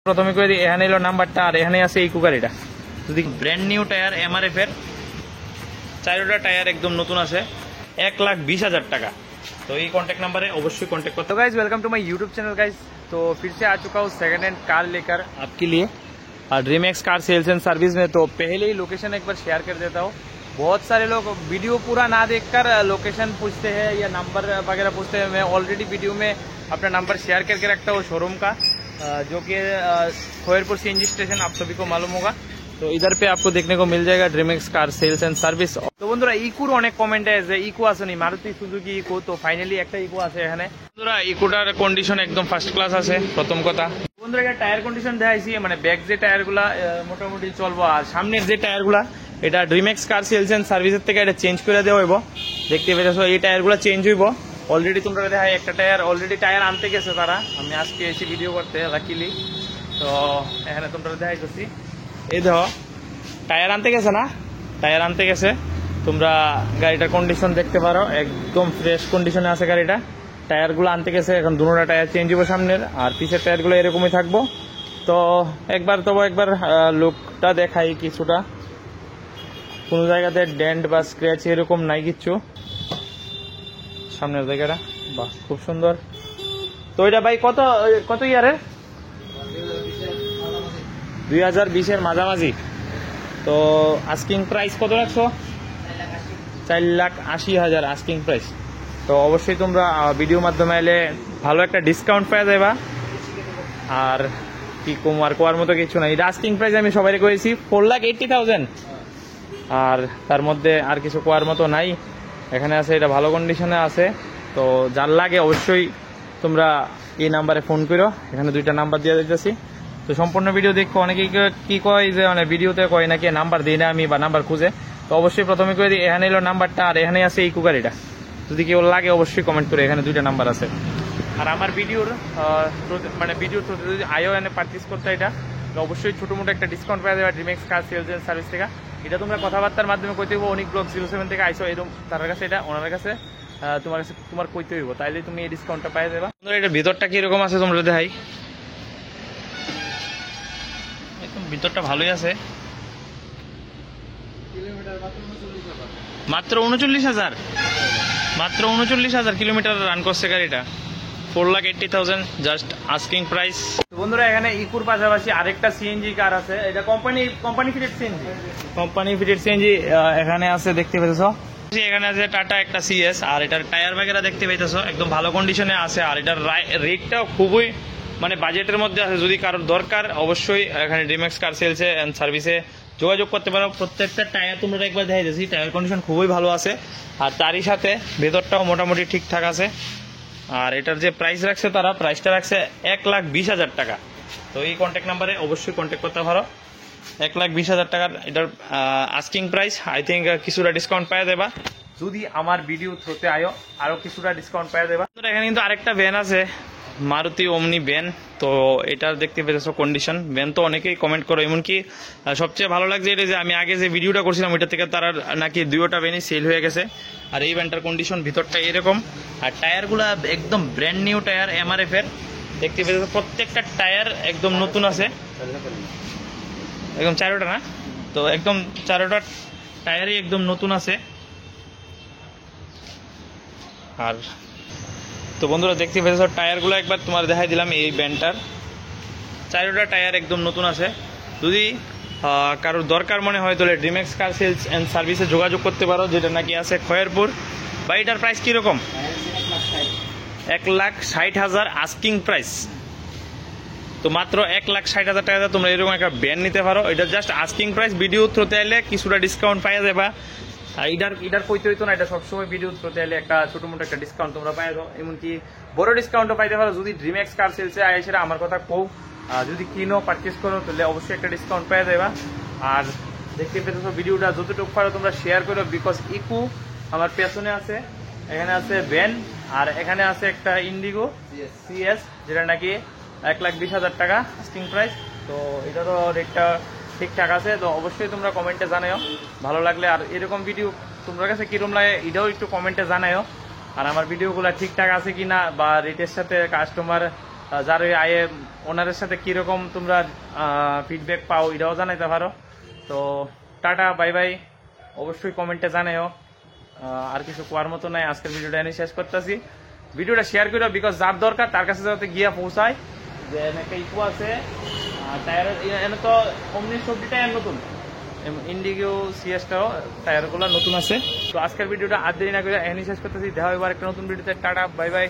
প্রথমে করে দিই, এখানে এলো নাম্বারটা আর এখানে আছে ইকো গাড়িটা। যদি ব্র্যান্ড নিউ টায়ার এমআরএফ এর চারোটা টায়ার একদম নতুন আছে, 1,20,000 টাকা। तो ये कॉन्टैक्ट नंबर है, अवश्य कॉन्टैक्ट करो। तो guys welcome to my YouTube channel guys. तो फिर से आ चुका हूँ सेकंड हैंड कार लेकर आपके लिए ड्रीमैक्स कार सेल्स एंड सर्विस में। तो पहले ही लोकेशन एक बार शेयर कर देता हूँ। बहुत सारे लोग वीडियो पूरा ना देखकर लोकेशन पूछते हैं या नंबर वगैरह पूछते हैं। मैं ऑलरेडी वीडियो में अपना नंबर शेयर करके रखता हूँ शोरूम का, जो कि खोयरपुर सीएनजी स्टेशन, आप सभी को मालूम होगा। तो इधर पे आपको देखने को मिल जाएगा ड्रीमैक्स कार सेल्स एंड सर्विस। तो বন্ধুরা ইকুর অনেক কমেন্ট আছে, ইকো আসেনি, মারুতি সুজুকি ইকো। তো ফাইনালি একটা ইকো আছে এখানে। বন্ধুরা ইকোটার কন্ডিশন একদম ফার্স্ট ক্লাস আছে, প্রথম কথা। বন্ধুরা এটা টায়ার কন্ডিশন দেখাইছি, মানে ব্যাক যে টায়ারগুলা মোটামুটি চলবো, আর সামনের যে টায়ারগুলা এটা ড্রিমैक्स কার সেলস এন্ড সার্ভিসের থেকে এটা চেঞ্জ করে দেওয়া হইব। দেখতে পেয়েছো এই টায়ারগুলা চেঞ্জ হইব। অলরেডি তোমরা দেখাই একটা টায়ার অলরেডি টায়ার আনতে গেছে তারা, আমি আজকে এসে ভিডিও করতে লাকিলি। তো এখানে তোমরা দেখাইতেছি, এই দেখো টায়ার আনতে গেছে না, টায়ার আনতে গেছে। তোমরা গাড়িটার কন্ডিশন দেখতে পারো, একদম ফ্রেশ কন্ডিশনে আছে গাড়িটা। টায়ারগুলো আনতে গেছে, এখন দুটোটা টায়ার চেঞ্জ হবো সামনের, আর পিছের টায়ারগুলো এরকমই থাকবো। তো একবার লুকটা দেখাই কিছুটা, কোনো জায়গাতে ডেন্ট বা স্ক্র্যাচ এরকম নাই কিচ্ছু। সামনের জায়গাটা বাহ খুব সুন্দর। তো এটা ভাই কত কত ইয়ারের? 2020-এর মাঝামাঝি। তো আস্কিং প্রাইস কত রাখছো? 4,80,000 আস্কিং প্রাইস। তো অবশ্যই তোমরা ভিডিও মাধ্যমে এলে ভালো একটা ডিসকাউন্ট পেয়ে যাবা। আর কি কোয়ার মতো কিছু না, এটা আস্কিং প্রাইস আমি সবাই করেছি 4,80,000। আর তার মধ্যে আর কিছু কোয়ার মতো নাই, এখানে আছে, এটা ভালো কন্ডিশনে আছে। তো যার লাগে অবশ্যই তোমরা এই নাম্বারে ফোন করো, এখানে দুইটা নাম্বার দিয়ে দিতেছি। তো সম্পূর্ণ ভিডিও দেখো। অনেকেই কি কয় যে মানে ভিডিওতে কয় নাকি নাম্বার দিই না আমি বা নাম্বার খুঁজে। তো অবশ্যই প্রথমে করে দিই, এখানে এলো নাম্বারটা আর এখানে আছে ইকো গাড়িটা। যদি কেউ লাগে অবশ্যই কমেন্ট করে, এখানে দুইটা নাম্বার আছে। আর আমার ভিডিওর যদি আয়ো এনে পারচেস করতে এটা, তো অবশ্যই ছোটো মোটো একটা ডিসকাউন্ট পাওয়া যাবে ড্রিমैक्स কার সেলস এন্ড সার্ভিস থেকে। এটা তোমরা কথাবার্তার মাধ্যমে কইতে হইব, অনেক ব্লগ 07 থেকে আইসো এরকম তার কাছে, এটা ওনার কাছে তোমার কইতে হইব, তাইলে তুমি এই ডিসকাউন্টটা পাই যাবে। এটার ভিতরটা কিরকম আছে তোমরা দেখাই, একদম ভিতরটা ভালোই আছে। মাত্র 39,000, মাত্র 39,000 কিলোমিটার রান করছে গাড়িটা। 4,80,000 জাস্ট আস্কিং প্রাইস। বন্ধুরা এখানে ইকুর পাশাপাশি আরেকটা সিএনজি কার আছে, এটা কোম্পানি ফিটেড সিএনজি এখানে আছে, দেখতে পেতেছো। এখানে আছে টাটা একটা সিএস, আর এটার টায়ার বাগেরা দেখতে পেতেছো একদম ভালো কন্ডিশনে আছে। আর এটার রেটটাও খুবই মানে বাজেটের মধ্যে আছে। যদি কারোর দরকার অবশ্যই এখানে ড্রিমैक्स কার সেলস এন্ড সার্ভিসে যোগাযোগ করতে পারো। প্রত্যেকটা টায়ার তোমরা একবার দেখাই দিয়েছি, টায়ার কন্ডিশন খুবই ভালো আছে। আর তারই সাথে ভেতরটাও মোটামুটি ঠিকঠাক আছে। আর এটার যে প্রাইস রাখছে তারা, প্রাইসটা রাখছে 1,20,000 টাকা। তো এই কন্ট্যাক্ট নাম্বারে অবশ্যই কন্ট্যাক্ট করতে পারো। 1,20,000 টাকার এটার আস্কিং প্রাইস। আই থিঙ্ক কিছুটা ডিসকাউন্ট পাওয়া দেবা যদি আমার ভিডিও থ্রুতে আয়ো, আরো কিছুটা ডিসকাউন্ট পাওয়া দেবা। এখানে কিন্তু আরেকটা ভ্যান আছে, মারুতি ওমনি ভ্যান। তো এটা দেখতে পেয়েছো কন্ডিশন, ভ্যান তো অনেকেই কমেন্ট করো। এমনকি সবচেয়ে ভালো লাগছে এটা যে আমি আগে যে ভিডিওটা করছিলাম ওইটা থেকে তারা নাকি দুইটা ভ্যানই সেল হয়ে গেছে। আর এই ভ্যানটার কন্ডিশন ভিতরটা এরকম, আর টায়ারগুলা একদম ব্র্যান্ড নিউ টায়ার এমআরএফ এর। দেখতে পেয়েছো প্রত্যেকটা টায়ার একদম নতুন আছে, একদম চারোটা না, তো একদম চারোটা টায়ারই একদম নতুন আছে। আর তো বন্ধুরা দেখতে পেয়েছো টায়ারগুলো একবার তোমার দেখাই দিলাম। এই ব্যান্ডটার চারোটা টায়ার একদম নতুন আছে। যদি কারোর দরকার মনে হয় তাহলে ড্রিমैक्स কার সেলস এন্ড সার্ভিসে যোগাযোগ করতে পারো, যেটা নাকি আছে খয়েরপুর। বা এটার প্রাইস কীরকম? 1,60,000 আস্কিং প্রাইস। তো মাত্র 1,60,000 টাকা তোমরা এরকম একটা ব্যান্ড নিতে পারো। এটা জাস্ট আস্কিং প্রাইস, ভিডিও থ্রুতে এলে কিছুটা ডিসকাউন্ট পাওয়া যাবে। আর এটার কইতে হইতো না, এটা সবসময় ভিডিও থ্রুতে এলে একটা ছোটো মোটো একটা ডিসকাউন্ট তোমরা পাই যাও। এমনকি বড় ডিসকাউন্টও পাইতে পারো যদি ড্রিমैक्स কার সেলসে আয়, সেটা আমার কথা কও। যদি কিনো পারচেস করো তাহলে অবশ্যই একটা ডিসকাউন্ট পাওয়া যাবে। আর দেখতে পেতেছো ভিডিওটা যতটুকু পারো তোমরা শেয়ার করো, বিকজ ইকো আমার পেছনে আছে, এখানে আছে ভ্যান, আর এখানে আছে একটা ইন্ডিগো সিএস, যেটা নাকি 1,20,000 টাকা আস্কিং প্রাইস। তো এটারও রেটটা ঠিকঠাক আছে। তো অবশ্যই তোমরা কমেন্টে জানাও ভালো লাগলে। আর এরকম ভিডিও তোমার কাছে কিরকম লাগে এটাও একটু কমেন্টে জানাও। আর আমার ভিডিওগুলো ঠিকঠাক আছে কিনা বা রেটের সাথে কাস্টমার যার ওই আয়ে ওনারের সাথে কিরকম তোমরা ফিডব্যাক পাও এটাও জানাইতে পারো। তো টাটা বাই বাই, অবশ্যই কমেন্টে জানাইও। আর কিছু কোয়ার মতো নাই, আজকের ভিডিওটা এনে শেষ করতেছি। ভিডিওটা শেয়ার করো, বিকজ যার দরকার তার কাছে যাতে গিয়া পৌঁছায়। যে একটা ইকো আছে টায়ারের, এনে তো অমনি সবজি টায়ার নতুন, ইন্ডিগো সিএসটাও টায়ারগুলো নতুন আছে। তো আজকের ভিডিওটা আর দেরি না করে এনে শেষ করতেছি। দেখা হবে আবার একটা নতুন ভিডিওতে। Tata bye bye.